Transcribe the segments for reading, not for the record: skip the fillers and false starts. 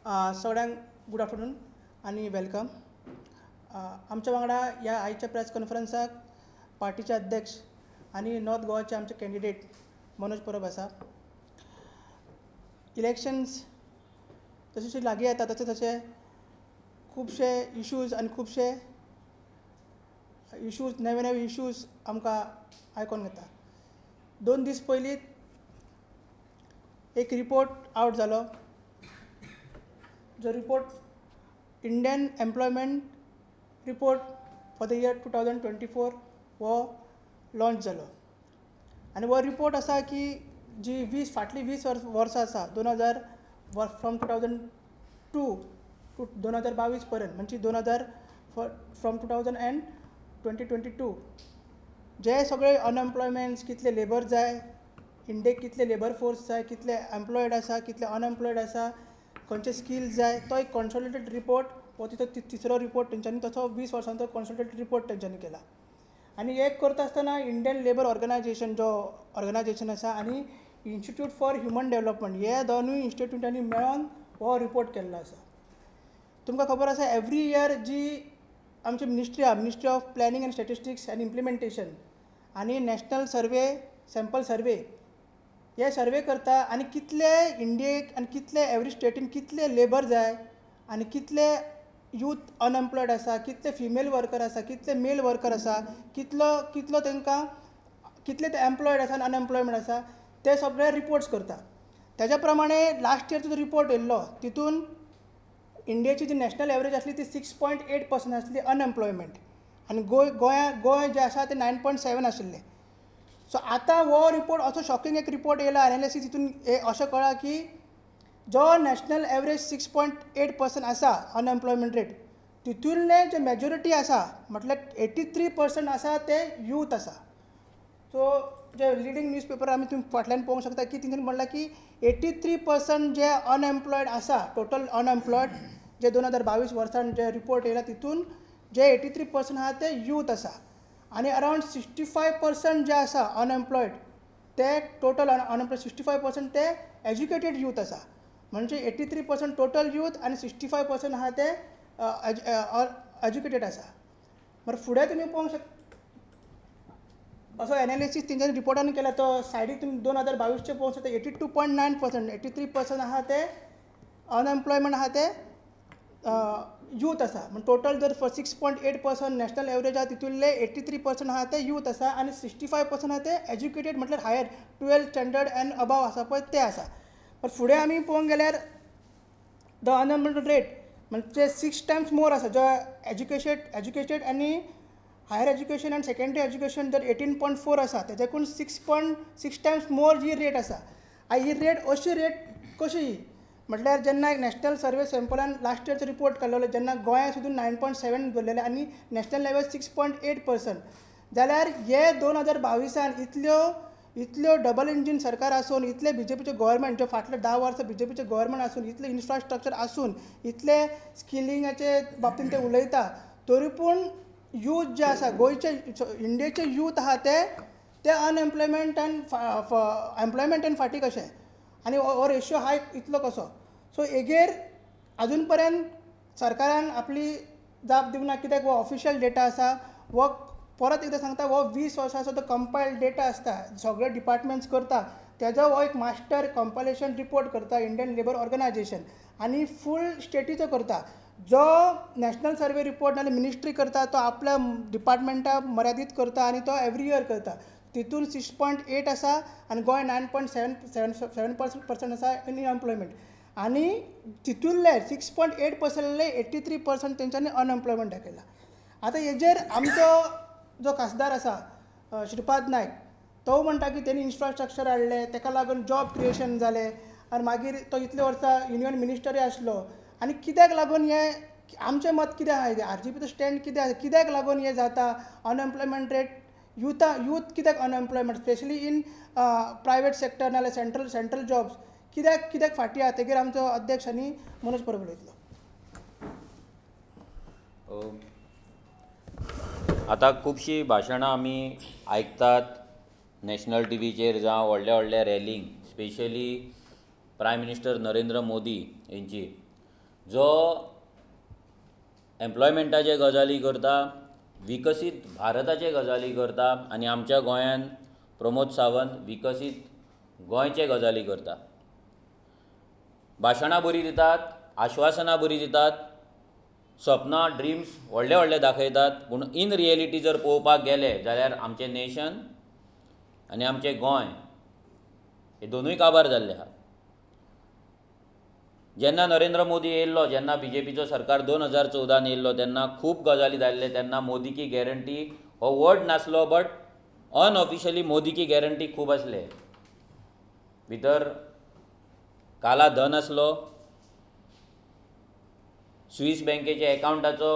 सगळ्यांक good afternoon आणि welcome. आमच्या वांगडा ह्या आयच्या प्रेस कॉन्फरन्साक पार्टीचे अध्यक्ष आणि नॉर्थ गोवाचे आमचे कॅन्डिडेट मनोज परब आसा. इलेक्शन्स जशे लागीं येता तशे तशे खुबशे इश्यूज आनी खुबशे इश्यूज नवे नवे इश्यूज आमकां आयकोन येता. 2 दीस पयलीं एक रिपोर्ट आवट जालो, जो report Indian employment report for the year 2024 हो लॉन्च जालो. आनी हो रिपोर्ट आसा की जी फाटली 20 वर्सां आसा 2000 फ्रॉम 2002 टू 2022 पर्यंत, म्हणजे 2000 फ्रॉम 2000 एंड 2022 जे सगळे अनएम्प्लॉयमेंट्स, कितले लेबर जाय इंडियेक, कितले लेबर फोर्स जाय, कितले एम्प्लॉयड आसा, कितले अनएम्प्लॉयड आसा, खंयचे स्किल्स जाय, तो एक कॉन्सॉलिडेटेड रिपोर्ट हो तिचो तिसरो रिपोर्ट तेंच्यांनी तसो 20 वर्सांचो कॉन्सॉलिडेटेड रिपोर्ट तेंच्यांनी केला. आनी एक करता आसतना इंडियन लेबर ऑर्गनायजेशन जो ऑर्गनायजेशन आसा आनी इन्स्टिट्यूट फॉर ह्युमन डेव्हलपमेंट हे दोनूय इन्स्टिट्यूटांनी मेळोन हो रिपोर्ट केल्लो आसा. तुमकां खबर आसा एवरी इयर जी आमची ministry of planning end statistics end implementation आनी नॅशनल सर्वे सॅम्पल सर्वे हे सर्वे करता आनी कितले इंडियेक आनी कितले एवरी स्टेटीन कितले लेबर जाय आनी कितले यूथ अनएम्प्लॉयड आसा, कितले फिमेल वर्कर आसा, कितले मेल वर्कर आसा, कितलो तांकां कितले ते एम्प्लॉयड आसा आनी अनएम्प्लॉयमेंट आसा, ते सगळे रिपोर्ट्स करता. तेज्या प्रमाणे लास्ट इयरचो जो रिपोर्ट येयल्लो तितून इंडियेची जी नॅशनल एवरेज आसली ती 6.8% आसली अनएम्प्लॉयमेंट आनी गोंय जे आसा ते 9.7 आशिल्ले. सो आतां हो रिपोर्ट असो शॉकिंग एक रिपोर्ट येयला एनालिसीस, हितून अशें कळ्ळा की जो नॅशनल एवरेज 6.8% आसा अनएम्प्लॉयमेंट रेट, तितूंतले जे मेजॉरिटी आसा म्हटल्यार 83% आसा ते यूथ आसा. सो जे लिडींग न्यूज पेपर आमी तुमी फाटल्यान पळोवंक शकता की तितून म्हणलां की 83% जे अनएम्प्लॉयड आसा, टोटल अनएम्प्लॉयड जे 2022 वर्सान जे रिपोर्ट येयला तितून जे 83% आसा ते यूथ आसा. आनी अरावंड 65% जे आसा अनएम्प्लॉयड ते टोटल अनएम्प्लॉयड 65% ते एज्युकेटेड यूथ आसा. म्हणजे 83% टोटल यूथ आनी 65% आसा ते एज्युकेटेड आसा. मागीर फुडें तुमी पळोवंक शकता असो एनालिसीस तेंच्यांनी रिपोर्टान केला. तो सायडीक तुमी 2022चे पळोवंक शकता 82.9%, 83% आसा ते अनएम्प्लॉयमेंट आसा ते यूथ आसा. म्हणजे टोटल जर 6.8% नॅशनल एवरेज आसा तितूंतले 83% आसा ते यूथ आसा आनी 65% आसा ते एज्युकेटेड म्हटल्यार higher 12th standard end above आसा पळय ते आसा. पण फुडें आमी पळोवंक गेल्यार द अनएम्प्लॉयमेंट रेट म्हणजे 6 टायम्स मोर आसा. जो एज्युकेटेड आनी higher education and secondary education जर 18.4 आसा तेज्याकून 6 टायम्स मोर जी रेट आसा. ही रेट अशी रेट कशी म्हटल्यार जेन्ना एक नॅशनल सर्वे सॅम्पलान लास्ट इयरचो रिपोर्ट काडलेलो जेन्ना गोंया सुद्दां 9.7 धरलेले आनी नॅशनल लेवल 6.8%, जाल्यार हे 2022 इतल्यो डबल इंजीन सरकार आसून, इतले बीजेपीचे गव्हर्मेंट जे फाटले 10 वर्सां बीजेपीचे गव्हर्मेंट आसून, इतले इन्फ्रास्ट्रक्चर आसून, इतले स्किलिंगाचे बाबतींत ते उलयता, तरी पूण यूथ जे आसा गोंयचे इंडियेचे यूथ आहा ते अनएम्प्लॉयमेंटान एम्प्लॉयमेंटान फाटीं कशे आनी हो रेशियो हाय इतलो कसो. सो हेजेर अजून पर्यंत सरकारान आपली जाप दिवना. कित्याक हो ऑफिशियल डेटा आसा, हो परत एकदां सांगता हो 20 वर्सांचो तो कंपायल्ड डेटा आसता, सगळे डिपार्टमेंट्स करता, तेजो हो एक मास्टर कंपायलेशन रिपोर्ट करता इंडियन लेबर ऑर्गनायजेशन आनी फूल स्टेटीचो करता. जो नॅशनल सर्वे रिपोर्ट नाजाल्यार मिनिस्ट्री करता तो आपल्या डिपार्टमेंटाक मर्यादीत करता आनी तो एवरी इयर करता. तितून 6.8 आसा आनी गोंय 9.7% आसा इन एम्प्लॉयमेंट आनी तितूंतले 6.8%ले 83% तेंच्यांनी अनएम्प्लॉयमेंट दाखयला. आतां हेजेर आमचो जो खासदार आसा श्रीपाद नायक तो म्हणटा की तेणी इन्फ्रास्ट्रक्चर हाडले, ताका लागून जॉब क्रिएशन जालें आनी मागीर तो इतले वर्सां युनियन मिनिस्टरूय आसलो. आनी कित्याक लागून हे आमचें मत कितें आसा, आरजीपीचो स्टँड कितें आसा, कित्याक लागून हें जाता अनएम्प्लॉयमेंट रेट यूथ कित्याक unemployment specially in private sector नाजाल्यार सेंट्रल जॉब्स कित्याक फाटीं आसा तेजेर आमचो अध्यक्ष आनी मनोज परब उलयतलो. आतां खुबशीं भाशणां आमी आयकतात नॅशनल टीव्हीचेर जावं व्हडल्या व्हडल्या रॅलींक, specially prime minister Narendra Modi हेंची. जो एम्प्लॉयमेंटाचे गजाली करता, विकसीत भारताचे गजाली करता आनी आमच्या गोंयांत प्रमोद सावंत विकसीत गोंयचे गजाली करता. भाशणां बरीं दितात, आश्वासनां बरीं दितात, सपनां ड्रिम्स व्हडले व्हडले दाखयतात, पूण इन रियलिटी जर पळोवपाक गेले जाल्यार आमचें नेशन आनी आमचें गोंय हे दोनूय काबार जाल्ले आहा. जेन्ना नरेंद्र मोदी येयल्लो, जेन्ना BJPचो सरकार 2014 येयल्लो, तेन्ना खूब गजाली जाल्ले. तेन्ना मोदी की गॅरंटी हो वर्ड नासलो, बट अनऑफिशियली मोदी की गॅरंटी खूब आसले. भितर काला धन आसलो, स्विस बँकेच्या एकावंटाचो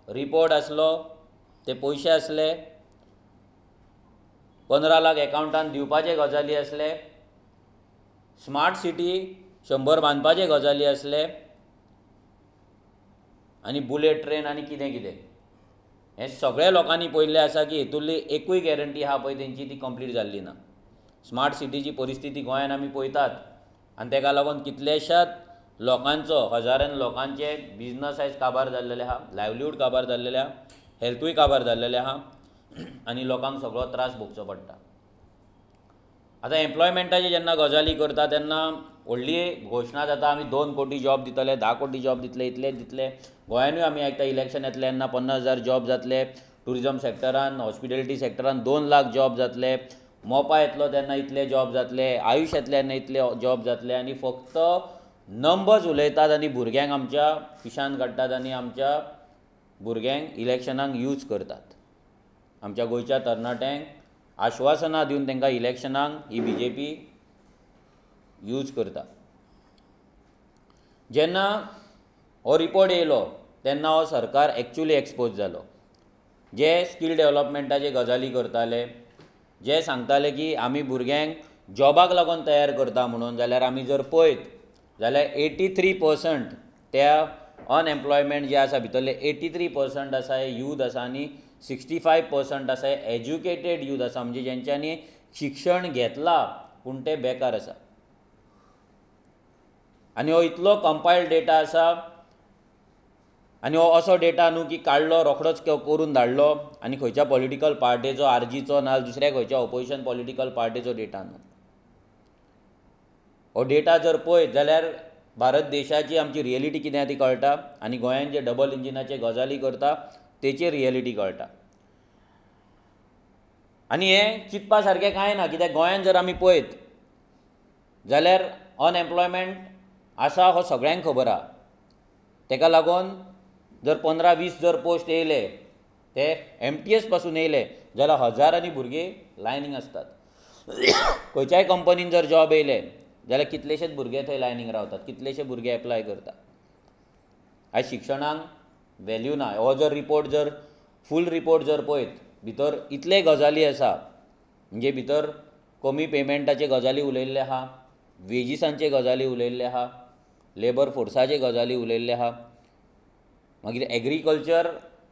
रिपोर्ट आसलो, ते पयशे आसले, 15 लाख एकावंटान दिवपाचे गजाली आसले, स्मार्ट सिटी 100 बांदपाचे गजाली आसले, आनी बुलेट ट्रेन आनी कितें कितें हें सगळ्या लोकांनी पळयल्लें आसा की हेतूंतली एकूय गॅरंटी आहा पळय तेंची ती कंप्लीट जाल्ली ना. स्मार्ट सिटीची परिस्थिती गोंयांत आमी पळयतात आनी ताका लागून कितल्याशाच लोकांचो, हजारान लोकांचे बिझनस आयज काबार जाल्लेले आहा, लायव्हलीहूड काबार जाल्लेले आहा, हेल्थूय काबार जाल्लेले आहा आनी लोकांक सगळो त्रास भोगचो पडटा. आतां एम्प्लॉयमेंटाचे जेन्ना गजाली करता तेन्ना व्हडली घोशणा जाता, आमी 2 कोटी जॉब दितले, 10 कोटी जॉब दितले, इतलेच दितले. गोंयानूय आमी आयकता इलेक्शन येतलें तेन्ना 50,000 जॉब जातले, टुरिजम सेक्टरान, हॉस्पिटॅलिटी सेक्टरान 2 लाख जॉब जातले, मोपा येतलो तेन्ना इतले जॉब जातले, आयुश येतले तेन्ना इतले जॉब जातले, आनी फक्त नंबर्स उलयतात आनी भुरग्यांक आमच्या पिशान काडटात आनी आमच्या भुरग्यांक इलेक्शनाक यूज करतात. आमच्या गोंयच्या तरणाट्यांक आश्वासनां दिवन तांकां इलेक्शनाक ही BJP यूज करता. जेन्ना हो रिपोर्ट येयलो तेन्ना हो सरकार एक्चुली एक्सपोज जालो. जे स्कील डेव्हलपमेंटाचे गजाली करताले, जे सांगताले की आमी भुरग्यांक जॉबाक लागून तयार करता म्हणून, जाल्यार आमी जर पळयत जाल्यार 83% त्या अनएम्प्लॉयमेंट जे आसा भितरले 83% आसा हे यूथ आसा आनी 65% आसा हे एज्युकेटेड यूथ आसा, म्हणजे जेंच्यांनी शिक्षण घेतलां पूण ते बेकार आसा. आनी हो इतलो कंपायल्ड डेटा आसा आनी हो असो डेटा न्हू की काडलो रोखडोच करून धाडलो आनी खंयच्या पॉलिटिकल पार्टीचो RGचो ना दुसऱ्या खंयच्या ऑपोजिशन पॉलिटिकल पार्टीचो डेटा न्हू. हो डेटा जर पळयत जाल्यार भारत देशाची आमची रियलिटी कितें आहा ती कळटा आनी गोंयान जे डबल इंजिनाचे गजाली करता तेची रियलिटी कळटा. आनी हें चिंतपा सारकें कांय ना, कित्याक गोंयान जर आमी पळयत जाल्यार अनएम्प्लॉयमेंट आसा हो सगळ्यांक खबर आहा. ताका लागून जर 15-20 जर पोस्ट येयले, ते MTS पासून येयले जाल्यार हजारांनी भुरगीं लायनींग आसतात. खंयच्याय कंपनीन जर जॉब येयले जाल्यार कितलेशेच भुरगे थंय लायनींग रावतात, कितलेशे भुरगे एप्लाय करतात. आयज शिक्षणाक वॅल्यू ना. हो जर रिपोर्ट जर फूल रिपोर्ट जर पळयत भितर इतले गजाली आसा, म्हणजे भितर कमी पेमेंटाचे गजाली उलयल्ले आहा, वेजिसांचे गजाली उलयल्ले आहा, लेबर फोर्साचे गजाली उलयल्ले आहा. मागीर एग्रीकल्चर,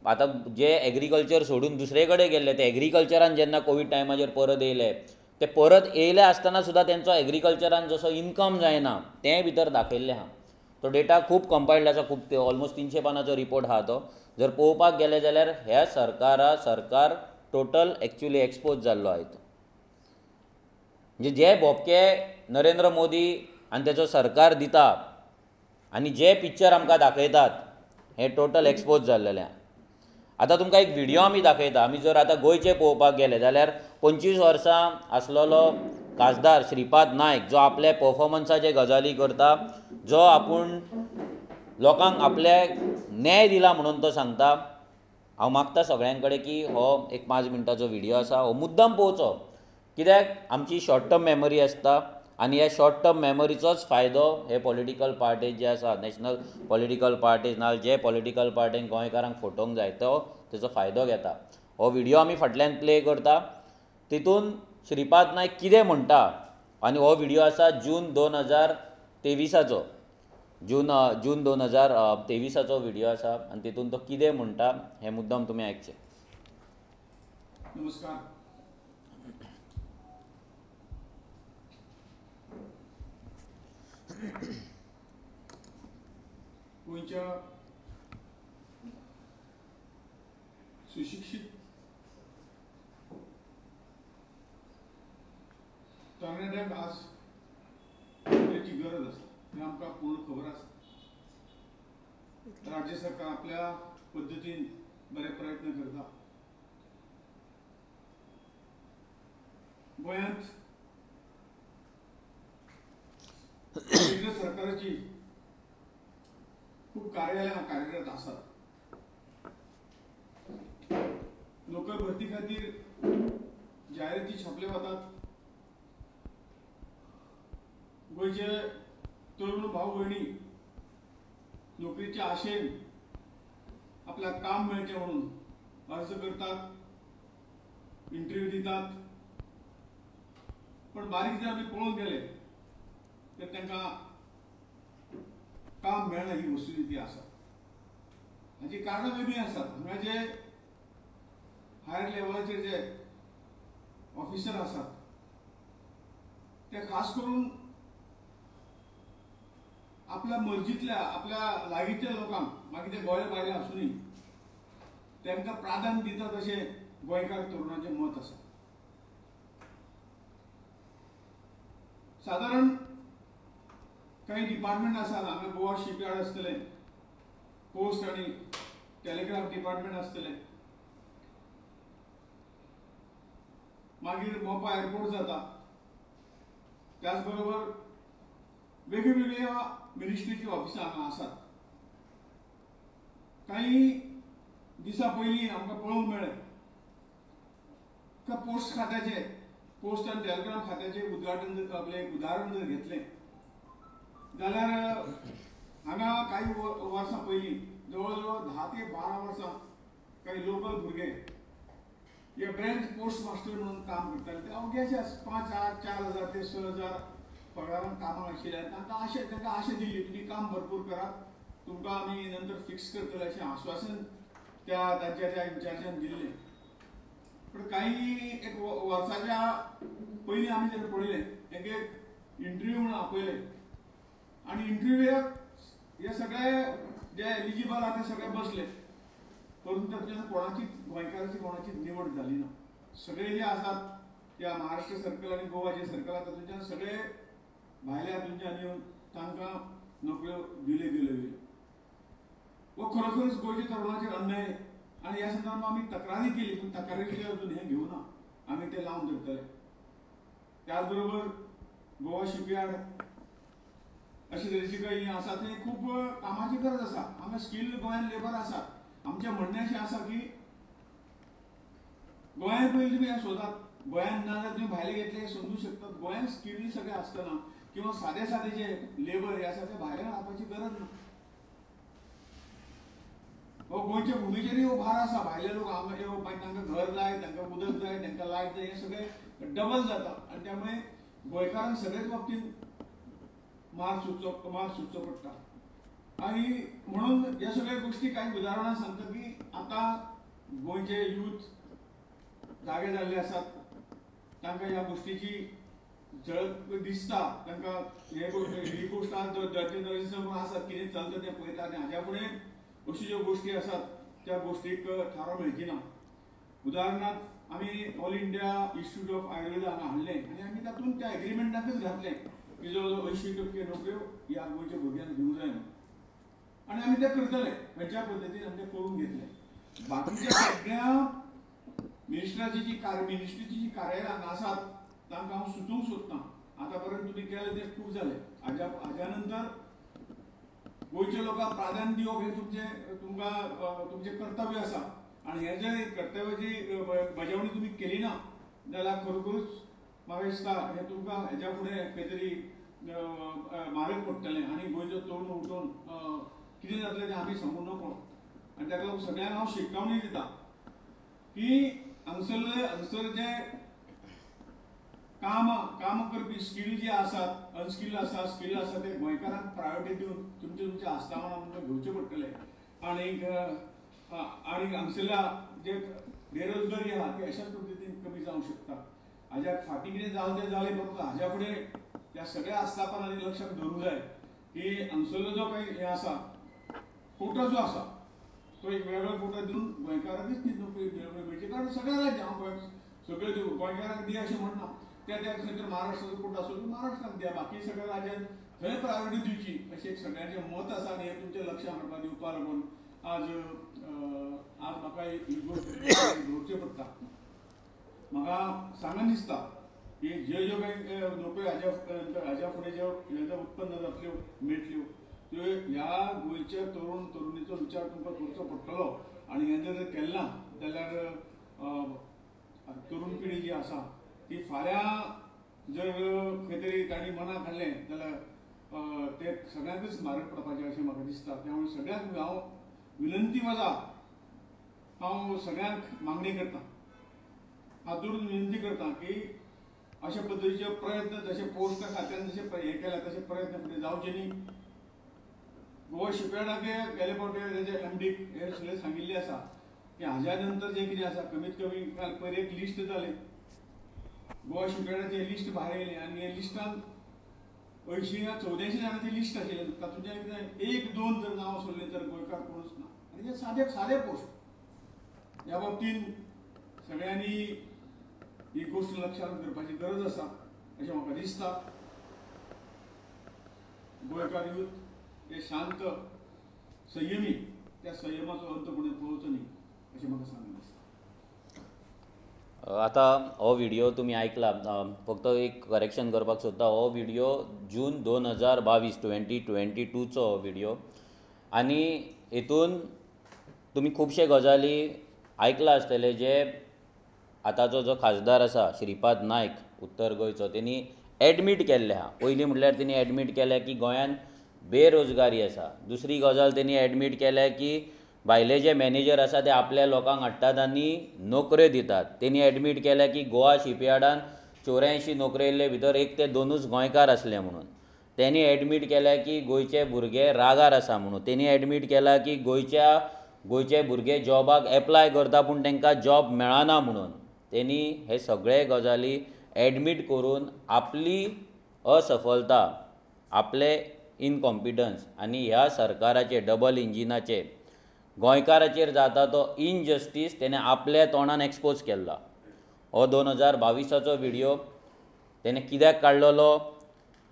आतां जे एग्रीकल्चर सोडून दुसरे कडेन गेल्ले ते एग्रीकल्चरान जेन्ना कोवीड टायमाचेर परत येयले, ते परत येयले आसतना सुद्दां तेंचो एग्रीकल्चरान जसो इनकम जायना तें भितर दाखयल्लें आहा. तो डेटा खूब कंपायल्ड आसा, खूब ऑलमोस्ट 300 पानांचो रिपोर्ट आहा तो. जर पळोवपाक गेले जाल्यार ह्या सरकार टोटल एक्चुली एक्सपोज जाल्लो आहा. म्हणजे जे भोबके नरेंद्र मोदी आनी तेचो सरकार दिता आनी जे पिक्चर आमकां दाखयतात हे टोटल एक्सपोज जाल्लेलें आहा. आतां तुमकां एक व्हिडियो आमी दाखयता. आमी जर आतां गोंयचे पळोवपाक गेले जाल्यार 25 वर्सां आसलेलो खासदार श्रीपाद नायक जो आपले परफॉर्मन्साचे गजाली करता, जो आपूण लोकांक आपल्याक न्याय दिला म्हणून तो सांगता. हांव मागता सगळ्यां कडेन की हो एक 5 मिनटाचो व्हिडियो आसा, हो मुद्दम पळोवचो, कित्याक आमची शॉर्ट टर्म मेमरी आसता आनी ह्या शॉर्ट टर्म मेमरीचोच फायदो हे पॉलिटिकल पार्टीज जे आसा, नॅशनल पॉलिटिकल पार्टीज ना जे पॉलिटिकल पार्टीन गोंयकारांक फटोवंक जाय तो तेचो फायदो घेता. हो व्हिडियो आमी फाटल्यान प्ले करता. तितून श्रीपाद नायक कितें म्हणटा, आनी हो व्हिडियो आसा जून 2023चो, जून 2023चो व्हिडियो आसा आनी तितून तो कितें म्हणटा हें मुद्दाम तुमी आयकचें. नमस्कार. गोंयच्या सुशिक्षित तरणाट्यांक आज नोकरेची गरज आसा हें आमकां पूर्ण खबर आसा. राज्य सरकार आपल्या पद्दतीन बरे प्रयत्न करता. गोंयांत केंद्र सरकाराची खूब कार्यालयां कार्यरत आसात. नोकर भरती खातीर जायराती छापले वतात. गोंयचे तरुण भाव भयणी नोकरीच्या आशेन आपल्याक काम मेळचें म्हणून अर्ज करतात, इंटरव्यू दितात. पण बारीक जर आमी पळोवंक गेले तर तांकां काम मेळना ही वस्तुस्थिती आसा. हाची कारणां वेगळीं आसात. हांगा जे हायर लेवलाचेर जे ऑफिसर आसात ते खास करून आपल्या मर्जीतल्या आपल्या लागींच्या लोकांक मागीर ते गोंय भायले आसुनी तांकां प्राधान्य दितात अशें गोंयकार तरुणांचें मत आसा. सादारण काही डिपार्टमेंट आसात. हांगा गोवा शिपयार्ड आसतले, पोस्ट आनी टेलिग्राफ डिपार्टमेंट आसतले, मागीर मोपा एअरपोर्ट जाता. त्याच बरोबर वेगवेगळ्या मिनिस्ट्रीची ऑफिसां हांगा आसात. काही दिसा पयलीं आमकां पळोवंक मेळ्ळें का पोस्ट खात्याचे, पोस्ट आनी टेलिग्राफ खात्याचे उद्घाटन जर आपलें एक उदाहरण जर घेतलें जाल्यार हांगा काही वर्सां पयलीं जवळ जवळ 10 ते 12 वर्सां काही लोकल भुरगे हे ब्रँच पोस्ट मास्टर म्हणून काम करताले. ते अवघ्याचे 5,000-4,000 ते 6,000 पगारान कामाक आशिल्ले. तांकां आशा दिल्ली तुमी काम भरपूर करात, तुमकां आमी नंतर फिक्स करतले अशें आश्वासन तांच्या इन्चार्जान दिल्लें. पण काही एक वर्साच्या पयलीं आमी जेन्ना पळयलें एक इंटरव्यू म्हणून आपयले आनी इंटरव्यूक हे सगळे जे एलिजिबल आहा ते सगळे बसले, परंतु तातूंतल्यान कोणाचीच गोंयकाराची कोणाचीच निवड जाली ना. सगळे जे आसात त्या महाराष्ट्र सर्कल आनी गोवा जे सर्कल आसा तातूंतल्यान सगळे भायले हातूंतल्यान येवन तांकां नोकऱ्यो दिल्यो गेल्यो. हो खरोखरच गोंयच्या तरुणाचेर अन्याय आनी ह्या संदर्भात आमी तक्रारी केली, पूण तक्रारीचेर अजून हें घेवना. आमी ते लावन धरतले. त्याच बरोबर गोवा शिपयार्ड अशे तरेची काही आसा थंय खूब कामाची गरज आसा. हांगा स्किल्ड गोंयान लेबर आसा. आमचें म्हणणें अशें आसा की गोंयांत पयलीं तुमी हें सोदात. गोंयांत ना जाल्यार तुमी भायले घेतले हे समजूं शकतात. गोंयांत स्किल्ड सगळे आसतना किंवा सादे सादे जे लेबर हे आसा ते भायल्यान हाडपाची गरज ना. हो गोंयच्या भुमीचेरूय हो भार आसा. भायले लोक हांगा येवप मागीर तांकां घर जाय, तांकां उदक जाय, तांकां लायट जाय, हे सगळें डबल जाता. आनी त्यामुळे गोंयकारांक सगळेच बाबतींत मार सुचचो पडटा. आनी म्हणून ह्या सगळ्या गोश्टी काही उदाहरणां सांगता की आतां गोंयचे यूथ जागे जाल्ले आसात. तांकां ह्या गोश्टीची झळक दिसता. तांकां ही गोश्ट आसात कितें चलता तें पळयता आनी हाज्या फुडें अश्यो ज्यो गोश्टी आसात त्या गोश्टीक थारो मेळची ना. उदाहरणार्थ आमी all India institute of Ayurveda हांगा हाडलें आनी आमी तातूंत त्या एग्रीमेंटाकच घातलें की जवळ जवळ 80% नोकऱ्यो ह्या गोंयच्या भुरग्यांक दिवंक जाय म्हणून. आनी आमी तें करतले. खंयच्या पद्दतीन आमी तें करून घेतलें. बाकीच्या सगळ्या मिनिस्ट्रीची जी कार्यालयां हांगा आसात तांकां हांव सुचोवंक सोदतां. आतां पर्यंत तुमी केलें तें खूब जालें. हाज्या नंतर गोंयच्या लोकांक प्राधान्य दिवप हें तुमकां तुमचें कर्तव्य आसा. आनी हें जर कर्तव्याची बजावणी तुमी केली ना जाल्यार खरोखरूच म्हाका दिसता हें तुमकां हेज्या फुडें खंय तरी म्हारग पडटलें आनी गोंयचो तरुण उठून कितें जातलें तें आमी सांगूंक नकळो. आनी ताका लागून सगळ्यांक हांव शिटकावणी दितां की हांगसर जे काम करपी स्किल जे आसात, अनस्किल्ड आसा, स्किल्ड आसा ते गोंयकारांक प्रायोरिटी दिवन तुमचे आस्थापनां आमकां घेवचे पडटले. आनीक हांगसरल्या जे बेरोजगारी आहा ती अशाच पद्दतीन कमी जावंक शकता. हाज्या फाटीं कितें जालें तें जालें, परंतु हाज्या फुडें ह्या सगळ्या आस्थापनांनी लक्षांत दवरूंक जाय की हांगसरलो जो काही हें आसा कोटा जो आसा तो एक वेगळो कोटा दिवन गोंयकारांकच ती नोकरी मेळची, कारण सगळ्या राज्यां हांव सगळे गोंयकारांक दिया अशें म्हणना, त्या खंय तर महाराष्ट्राचो कोटा आसलो महाराष्ट्राक दिया, बाकी सगळ्या राज्यांत थंय प्रायोरिटी दिवची अशें एक सगळ्यांचें मत आसा आनी हें तुमच्या लक्षांत हाडपा दिवपा लागून आज म्हाका ही गोश्ट दवरची पडटा. म्हाका सांगन दिसता की ज्यो ज्यो काही नोकऱ्यो हाज्या फुडें ज्यो उत्पन्न जातल्यो मेळटल्यो त्यो ह्या गोंयच्या तरुण तरुणीचो विचार तुमकां करचो पडटलो, आनी हें जर केलें ना जाल्यार तरुण पिढी जी आसा ती फाल्यां जर खंय तरी तांणी मनाक हाडलें जाल्यार ते सगळ्यांकच म्हारग पडपाचें अशें म्हाका दिसता. त्यामुळे सगळ्यांक हांव विनंती माझा हांव सगळ्यांक मागणी करता, हातून विनंती करता की अशा पद्दतीचे प्रयत्न जसे पोस्ट खात्यान जसे हे केला तसे प्रयत्न फुडें जावचे न्ही. गोवा शिपयार्डाके गेले फावटी तेजे एमडीक हे सगळें सांगिल्लें आसा की हाज्या नंतर जें कितें आसा कमीत कमी पयर एक लिस्ट जालें, गोवा शिपयार्डाचें लिस्ट भायर येयलें आनी हे लिस्टान 80 या 84 जाणांची लिस्ट आशिल्ली, तातूंतल्यान एक दोन जर नांव सोडलें तर गोंयकार कोणूच ना. आनी हे सादे पोस्ट ह्या बाबतीन सगळ्यांनी ही गोष्ट लक्षांत करपाची गरज आसा अशें म्हाका दिसता. गोंयकार यूथ हे शांत संयमी, त्या संयमाचो अंत कोणी पळोवचो न्ही अशें म्हाका सांगून दिसता. आतां हो व्हिडिओ तुमी आयकला, फक्त एक करेक्शन करपाक सोदता, हो व्हिडिओ जून 2022चो व्हिडिओ, आनी हेतून तुमी खुबशे गजाली आयकला आसतले जे आतांचो जो खासदार आसा श्रीपाद नायक उत्तर गोंयचो तेणी एडमीट केल्ले आहा. पयलीं म्हटल्यार तेणी एडमीट केलें की गोंयांत बेरोजगारी आसा. दुसरी गजाल तेणी एडमीट केल्या की भायले जे मॅनेजर आसा ते आपल्या लोकांक हाडटात आनी नोकऱ्यो दितात. तेणी एडमीट केल्या की गोवा शिपयार्डान 84 नोकऱ्यो भितर 1 ते 2 गोंयकार आसले म्हणून. तेणी एडमीट केल्या की गोंयचे भुरगे रागार आसा म्हणून. तेणी एडमीट केला की गोंयचे भुरगे जॉबाक एप्लाय करता पूण तांकां जॉब मेळना म्हणून. तेणी हे सगळे गजाली एडमीट करून आपली असफलता, आपले इनकॉम्पिटन्स आनी ह्या सरकाराचे डबल इंजिनाचे गोंयकाराचेर जाता तो इनजस्टीस तेणे आपल्या तोंडान एक्सपोज केल्ला. हो 2022चो व्हिडिओ तेणे कित्याक काडलेलो,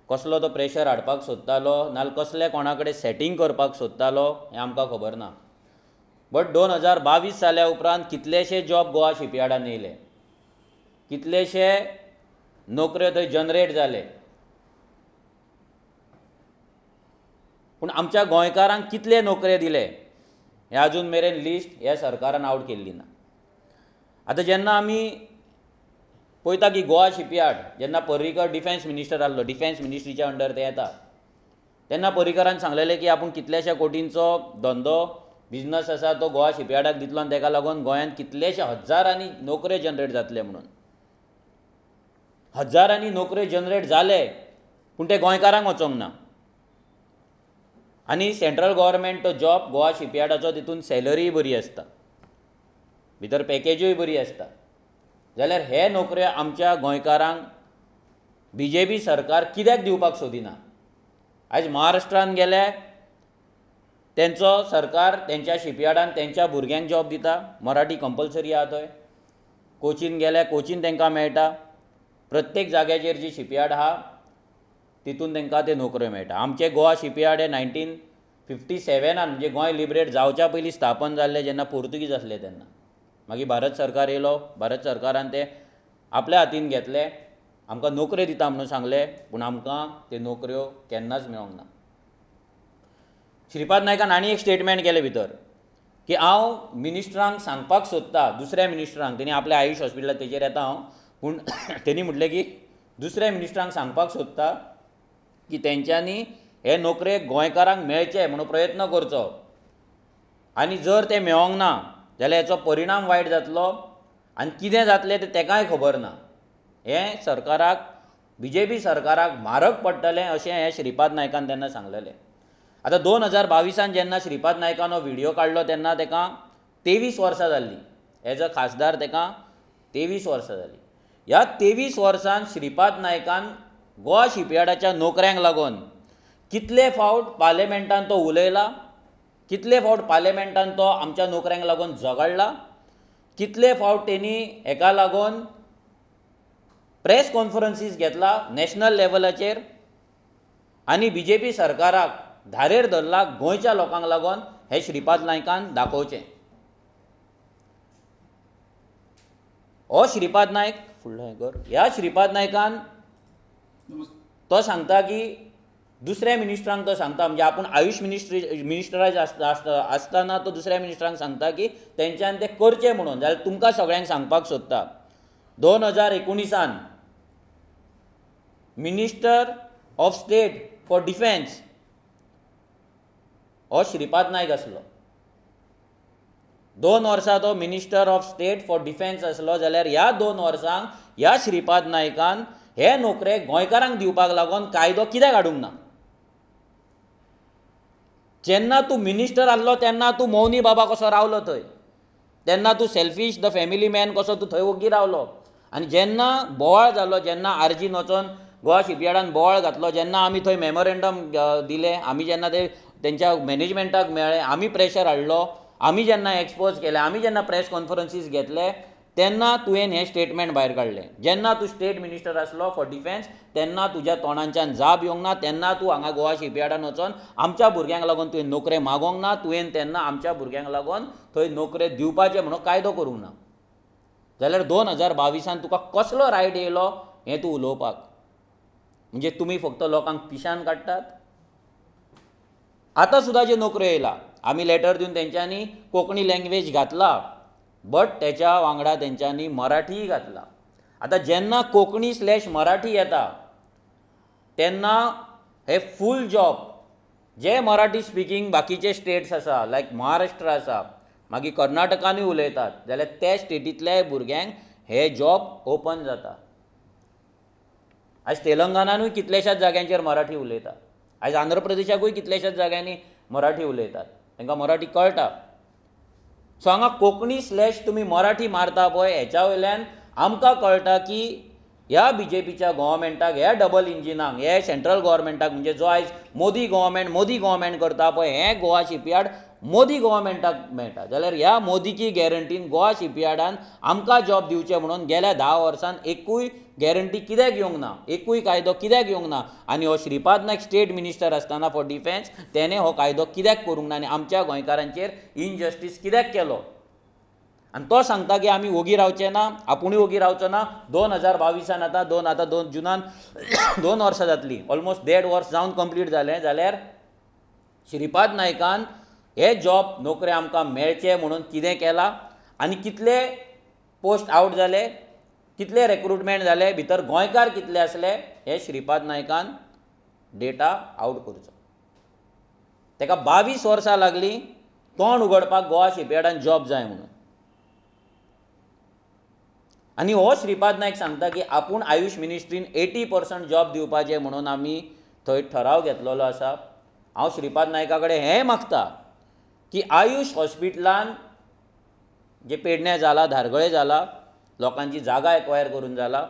कसलो तो प्रेशर हाडपाक सोदतालो नाल्यार कसले कोणा कडेन सेटींग करपाक सोदतालो हें आमकां खबर ना. बट 2022 जाल्या उपरांत कितलेशे जॉब गोवा शिपयार्डान येयले, कितलेशे नोकऱ्यो थंय जनरेट जाले, पूण आमच्या गोंयकारांक कितले नोकऱ्यो दिले हें अजून मेरेन लिस्ट ह्या सरकारान आउट केल्ली ना. आतां जेन्ना आमी पळयता की गोवा शिपयार्ड जेन्ना पर्रीकर डिफेन्स मिनिस्टर आसलो, डिफेन्स मिनिस्ट्रीच्या अंडर ते येता, तेन्ना पर्रीकरान सांगलेलें की आपूण कितल्याशा कोटींचो धंदो बिजनस आसा तो गोवा शिपयार्डाक दितलो आनी ताका लागून गोंयांत कितलेशे हजारांनी नोकऱ्यो जनरेट जातले म्हणून. हजारांनी नोकऱ्यो जनरेट जाले पूण ते गोंयकारांक वचोंक ना. आनी सेंट्रल गव्हर्मेंट तो जॉब गोवा शिपयार्डाचो तितून सॅलरीय बरी आसता, भितर पॅकेजूय बरी आसता, जाल्यार हे नोकऱ्यो आमच्या गोंयकारांक BJP सरकार कित्याक दिवपाक सोदिना. आयज महाराष्ट्रान गेले तेंचो सरकार तेंच्या शिपयार्डान तेंच्या भुरग्यांक जॉब दिता, मराठी कंपल्सरी आहा थंय. कोचीन गेले कोचीन तांकां मेळटा, प्रत्येक जाग्याचेर जी शिपयार्ड आहा तितून तांकां ते नोकऱ्यो मेळटा. आमचे गोवा शिपयार्ड हे 1957 म्हणजे गोंय लिबरेट जावच्या पयलीं स्थापन जाल्ले जेन्ना पोर्तुगीज आसले तेन्ना. मागीर भारत सरकार येयलो, भारत सरकारान ते आपल्या हातीन घेतले, आमकां नोकऱ्यो दिता म्हणून सांगले, पूण आमकां ते नोकऱ्यो केन्नाच मेळोंक ना. श्रीपाद नायकान आनी एक स्टेटमेंट केले भितर की हांव मिनिस्टरांक सांगपाक सोदता, दुसऱ्या मिनिस्टरांक, तेणी आपल्या आयुश हॉस्पिटलाक तेजेर येता हांव, पूण तेणी म्हटलें की दुसऱ्या मिनिस्टरांक सांगपाक सोदता की तेंच्यांनी हे नोकरे गोंयकारांक मेळचे म्हणून प्रयत्न करचो, आनी जर ते मेळोंक ना जाल्यार हेचो परिणाम वायट जातलो आनी कितें जातलें तें तेकाय खबर ना. हें सरकाराक BJP सरकाराक म्हारग पडटलें अशें हे श्रीपाद नायकान तेन्ना सांगलेलें. आतां 2022 जेन्ना श्रीपाद नायकान हो व्हिडिओ काडलो तेन्ना तेका 23 वर्सां जाल्लीं. एज अ खासदार तेका 23 वर्सां जालीं. ह्या 23 वर्सांत श्रीपाद नायकान गोवा शिपयार्डाच्या नोकऱ्यांक लागून कितले फावट पार्लिमेंटान तो उलयला, कितले फावट पार्लिमेंटान तो आमच्या नोकऱ्यांक लागून झगडला, कितले फावट तेणी हेका लागून प्रेस कॉन्फरन्सीस घेतला नॅशनल लेवलाचेर, आनी BJP सरकाराक धारेर धरला गोंयच्या लोकांक लागून हे श्रीपाद नायकान दाखोवचें. हो श्रीपाद नायक फुडलो हें कर, ह्या श्रीपाद नायकान तो सांगता की दुसऱ्या मिनिस्टरांक तो सांगता, म्हणजे आपूण आयुष मिनिस्टराचे आसतना तो दुसऱ्या मिनिस्टरांक सांगता की तेंच्यान तें करचें म्हणून. जाल्यार तुमकां सगळ्यांक सांगपाक सोदता, 2019 minister of state for defence हो श्रीपाद नायक आसलो. 2 वर्सां तो minister of state for defence आसलो. जाल्यार ह्या 2 वर्सांक ह्या श्रीपाद नायकान हे नोकरे गोंयकारांक दिवपाक लागून कायदो कित्याक हाडूंक ना? जेन्ना तूं मिनिस्टर आसलो तेन्ना तूं मौनी बाबा कसो रावलो थंय, तेन्ना तूं सेल्फीश द फॅमिली मॅन कसो तूं थंय ओग्गी रावलो. आनी जेन्ना बोवाळ जालो, जेन्ना आर्जीन वचोन गोवा शिपयार्डान बोवाळ घातलो, जेन्ना आमी थंय मेमोरेंडम दिले, आमी जेन्ना ते तेंच्या मॅनेजमेंटाक मेळ्ळे, आमी प्रेशर हाडलो, आमी जेन्ना एक्सपोज केले, आमी जेन्ना प्रेस कॉन्फरन्सीस घेतले, तेन्ना तुवें हें स्टेटमेंट भायर काडलें. जेन्ना तूं स्टेट मिनिस्टर आसलो फॉर डिफेन्स तेन्ना तुज्या तोंडांच्यान जाप येवंक ना, तेन्ना तूं हांगा गोवा शिपयार्डान वचोन आमच्या भुरग्यांक लागून तुवें नोकरे मागोवंक ना, तुवें तेन्ना आमच्या भुरग्यांक लागून थंय नोकरे दिवपाचे म्हणून कायदो करूंक ना. जाल्यार 2022 तुका कसलो रायट येयलो हें तूं उलोवपाक? म्हणजे तुमी फक्त लोकांक पिशान काडटात. आतां सुद्दां ज्यो नोकऱ्यो येयला, आमी लेटर दिवन तेंच्यांनी कोंकणी लँग्वेज घातला, बट तेच्या वांगडा तेंच्यांनी मराठीय घातला. आतां जेन्ना कोंकणी/मराठी येता तेन्ना हे फूल जॉब जे मराठी स्पिकींग बाकीचे स्टेट्स आसा, लायक महाराष्ट्र आसा, मागीर कर्नाटकानूय उलयतात, जाल्यार त्या स्टेटींतल्या भुरग्यांक हे जॉब ओपन जाता. आयज तेलंगणानूय कितलेशाच जाग्यांचेर मराठी उलयतात, आयज आंध्र प्रदेशाकूय कितलेशाच जाग्यांनी मराठी उलयतात, तांकां मराठी कळटा. सो हांगा कोंकणी/ मराठी मारता पळय, हेच्या वयल्यान आमकां कळटा की ह्या BJPच्या गव्हर्मेंटाक, ह्या डबल इंजिनाक, हे सेंट्रल गव्हर्मेंटाक, म्हणजे जो आयज मोदी गव्हर्मेंट करता पळय, हें गोवा शिपयार्ड मोदी गव्हर्मेंटाक मेळटा. जाल्यार ह्या मोदीची गॅरंटीन गोवा शिपयार्डान आमकां जॉब दिवचे म्हणून गेल्या 10 वर्सान एकूय गॅरंटी कित्याक येवंक ना, एकूय कायदो कित्याक येवंक ना? आनी हो श्रीपाद नायक स्टेट मिनिस्टर आसतना फॉर डिफेन्स तेणें हो कायदो कित्याक करूंक ना आनी आमच्या गोंयकारांचेर इनजस्टीस कित्याक केलो? आनी तो सांगता की आमी ओगी रावचे ना, आपुणूय ओगी रावचो ना. 2022 आतां 2 जुनान 2 वर्सां जातलीं, ऑलमोस्ट 1.5 वर्स जावन कंप्लीट जालें. जाल्यार श्रीपाद नायकान हे जॉब नोकरे आमकां मेळचे म्हणून कितें केलां आनी कितले पोस्ट आउट जाले, कितले रिक्रुटमेंट जाले, भितर गोंयकार कितले आसले, हे श्रीपाद नायकान डेटा आउट करचो. ताका 22 वर्सां लागलीं तोंड उगडपाक गोवा शिपयार्डान जॉब जाय म्हणून. आनी हो श्रीपाद नायक सांगता की आपूण आयुष मिनिस्ट्रीन 80% जॉब दिवपाचे म्हणून आमी थंय ठराव घेतलेलो आसा. हांव श्रीपाद नायका कडेन हें मागता की आयुष हॉस्पिटलान जे पेडणे जाला, धारगळे जाला, लोकांची जागा एक्वायर करून जाला,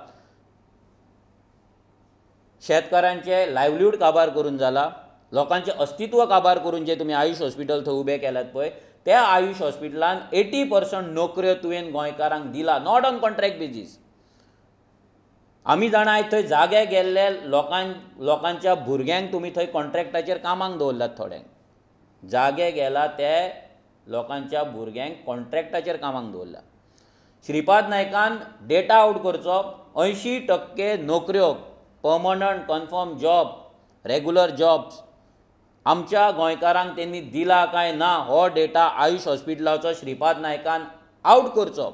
शेतकारांचे लायव्हलीहूड काबार करून जाला, लोकांचें अस्तित्व काबार करून जे तुमी आयुष हॉस्पिटल थंय उबें केल्यात पळय, त्या आयुष हॉस्पिटलान 80% नोकऱ्यो तुवें गोंयकारांक दिला, नॉट ऑन कॉन्ट्रॅक्ट बेजीस. आमी जाणा आयज थंय जागे गेल्ले लोकांच्या भुरग्यांक तुमी थंय कॉन्ट्रॅक्टाचेर कामाक दवरल्यात. थोड्यांक जागे गेला ते लोकांच्या भुरग्यांक कॉन्ट्रॅक्टाचेर कामाक दवरल्या. श्रीपाद नायकान डेटा आउट करचो, 80% नोकऱ्यो, permanent confirm job, regular jobs आमच्या गोंयकारांक तेणी दिला काय ना हो डेटा आयुष हॉस्पिटलाचो श्रीपाद नायकान आउट करचो.